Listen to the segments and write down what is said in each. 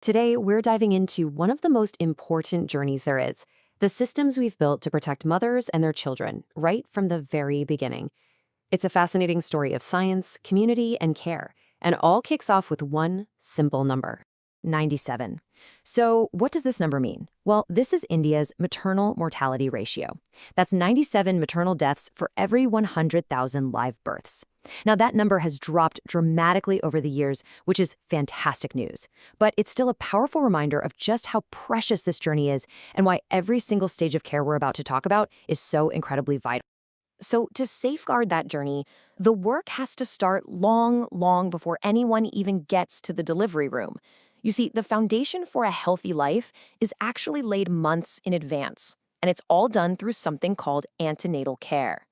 Today, we're diving into one of the most important journeys there is, the systems we've built to protect mothers and their children, right from the very beginning. It's a fascinating story of science, community, and care, and all kicks off with one simple number: 97. So what does this number mean? Well, this is India's maternal mortality ratio. That's 97 maternal deaths for every 100,000 live births. Now, that number has dropped dramatically over the years, which is fantastic news. But it's still a powerful reminder of just how precious this journey is and why every single stage of care we're about to talk about is so incredibly vital. So to safeguard that journey, the work has to start long before anyone even gets to the delivery room. You see, the foundation for a healthy life is actually laid months in advance, and it's all done through something called antenatal care.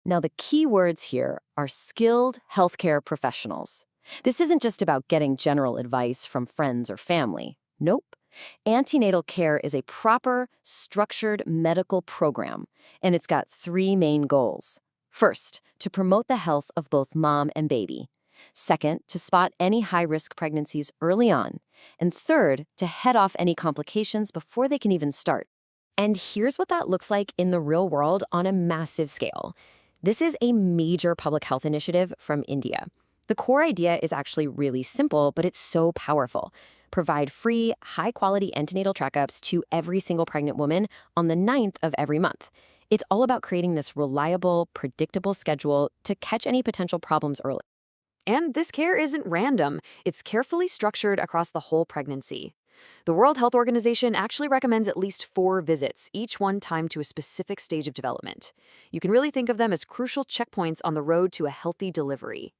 Now, the key words here are skilled healthcare professionals. This isn't just about getting general advice from friends or family. Nope. Antenatal care is a proper, structured medical program, and it's got three main goals. First, to promote the health of both mom and baby. Second, to spot any high-risk pregnancies early on. And third, to head off any complications before they can even start. And here's what that looks like in the real world on a massive scale. This is a major public health initiative from India. The core idea is actually really simple, but it's so powerful. Provide free, high-quality antenatal checkups to every single pregnant woman on the 9th of every month. It's all about creating this reliable, predictable schedule to catch any potential problems early. And this care isn't random. It's carefully structured across the whole pregnancy. The World Health Organization actually recommends at least 4 visits, each one timed to a specific stage of development. You can really think of them as crucial checkpoints on the road to a healthy delivery.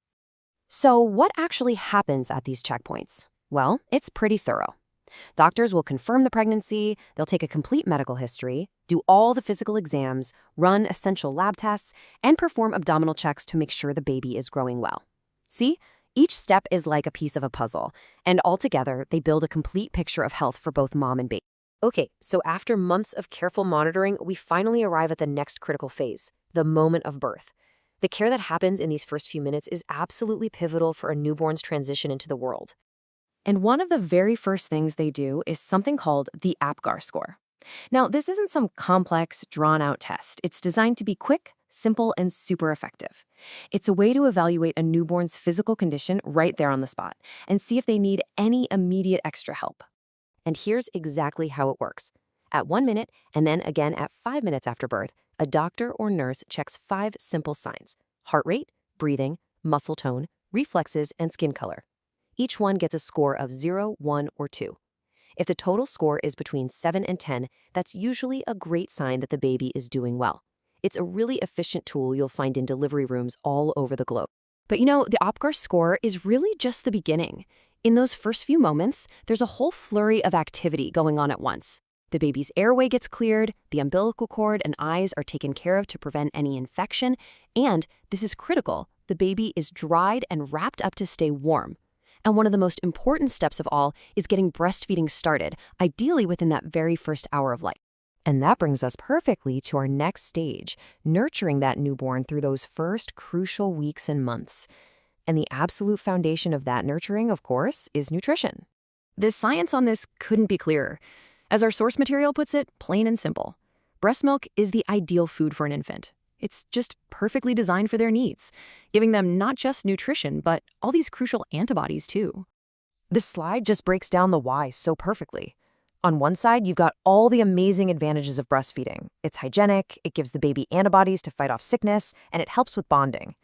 So what actually happens at these checkpoints? Well, it's pretty thorough. Doctors will confirm the pregnancy, they'll take a complete medical history, do all the physical exams, run essential lab tests, and perform abdominal checks to make sure the baby is growing well. See? Each step is like a piece of a puzzle, and altogether, they build a complete picture of health for both mom and baby. Okay, so after months of careful monitoring, we finally arrive at the next critical phase, the moment of birth. The care that happens in these first few minutes is absolutely pivotal for a newborn's transition into the world. And one of the very first things they do is something called the APGAR score. Now, this isn't some complex, drawn-out test. It's designed to be quick, simple, and super effective. It's a way to evaluate a newborn's physical condition right there on the spot and see if they need any immediate extra help. And here's exactly how it works. At 1 minute, and then again at 5 minutes after birth, a doctor or nurse checks 5 simple signs: heart rate, breathing, muscle tone, reflexes, and skin color. Each one gets a score of 0, 1, or 2. If the total score is between 7 and 10, that's usually a great sign that the baby is doing well. It's a really efficient tool you'll find in delivery rooms all over the globe. But the APGAR score is really just the beginning. In those first few moments, there's a whole flurry of activity going on at once. The baby's airway gets cleared, the umbilical cord and eyes are taken care of to prevent any infection, and, this is critical, the baby is dried and wrapped up to stay warm. And one of the most important steps of all is getting breastfeeding started, ideally within that very first hour of life. And that brings us perfectly to our next stage, nurturing that newborn through those first crucial weeks and months. And the absolute foundation of that nurturing, of course, is nutrition. The science on this couldn't be clearer. As our source material puts it, plain and simple. Breast milk is the ideal food for an infant. It's just perfectly designed for their needs, giving them not just nutrition, but all these crucial antibodies too. This slide just breaks down the why so perfectly. On one side, you've got all the amazing advantages of breastfeeding. It's hygienic, it gives the baby antibodies to fight off sickness, and it helps with bonding.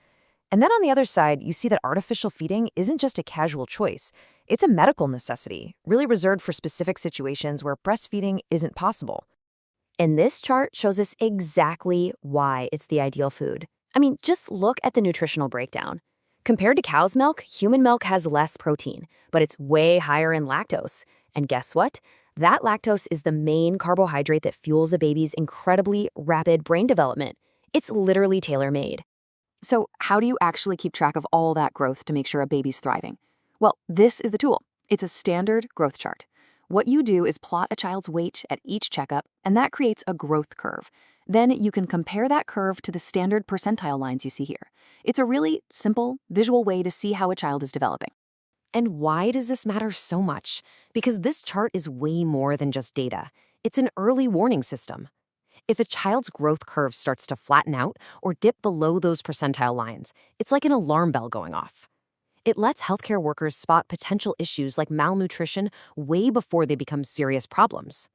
And then on the other side, you see that artificial feeding isn't just a casual choice. It's a medical necessity, really reserved for specific situations where breastfeeding isn't possible. And this chart shows us exactly why it's the ideal food. I mean, just look at the nutritional breakdown. Compared to cow's milk, human milk has less protein, but it's way higher in lactose. And guess what? That lactose is the main carbohydrate that fuels a baby's incredibly rapid brain development. It's literally tailor-made. So how do you actually keep track of all that growth to make sure a baby's thriving? Well, this is the tool. It's a standard growth chart. What you do is plot a child's weight at each checkup, and that creates a growth curve. Then you can compare that curve to the standard percentile lines you see here. It's a really simple, visual way to see how a child is developing. And why does this matter so much? Because this chart is way more than just data. It's an early warning system. If a child's growth curve starts to flatten out or dip below those percentile lines, it's like an alarm bell going off. It lets healthcare workers spot potential issues like malnutrition way before they become serious problems.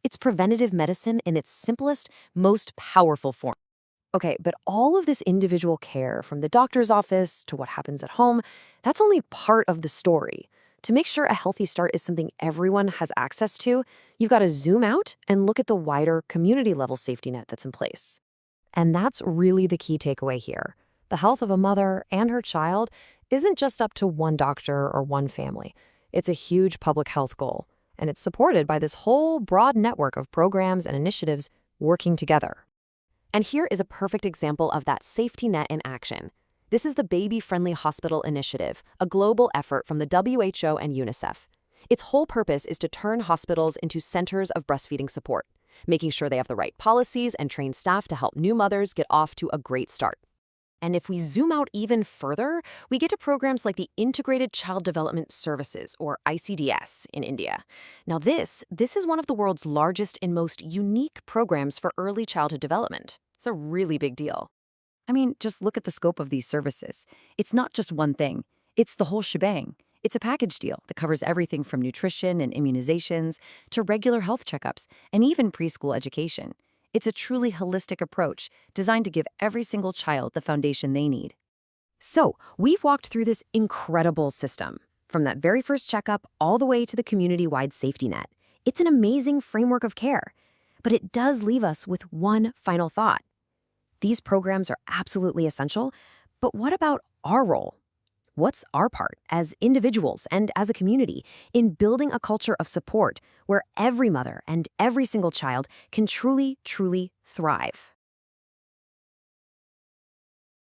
It's preventative medicine in its simplest, most powerful form. Okay, but all of this individual care, from the doctor's office to what happens at home, that's only part of the story. To make sure a healthy start is something everyone has access to, you've got to zoom out and look at the wider community-level safety net that's in place. And that's really the key takeaway here. The health of a mother and her child isn't just up to one doctor or one family. It's a huge public health goal, and it's supported by this whole broad network of programs and initiatives working together. And here is a perfect example of that safety net in action. This is the Baby Friendly Hospital Initiative, a global effort from the WHO and UNICEF. Its whole purpose is to turn hospitals into centers of breastfeeding support, making sure they have the right policies and trained staff to help new mothers get off to a great start. And if we zoom out even further, we get to programs like the Integrated Child Development Services, or ICDS, in India. Now this is one of the world's largest and most unique programs for early childhood development. It's a really big deal. I mean, just look at the scope of these services. It's not just one thing. It's the whole shebang. It's a package deal that covers everything from nutrition and immunizations to regular health checkups and even preschool education. It's a truly holistic approach designed to give every single child the foundation they need. So, we've walked through this incredible system, from that very first checkup all the way to the community-wide safety net. It's an amazing framework of care. But it does leave us with one final thought. These programs are absolutely essential, but what about our role? What's our part as individuals and as a community in building a culture of support where every mother and every single child can truly, truly thrive?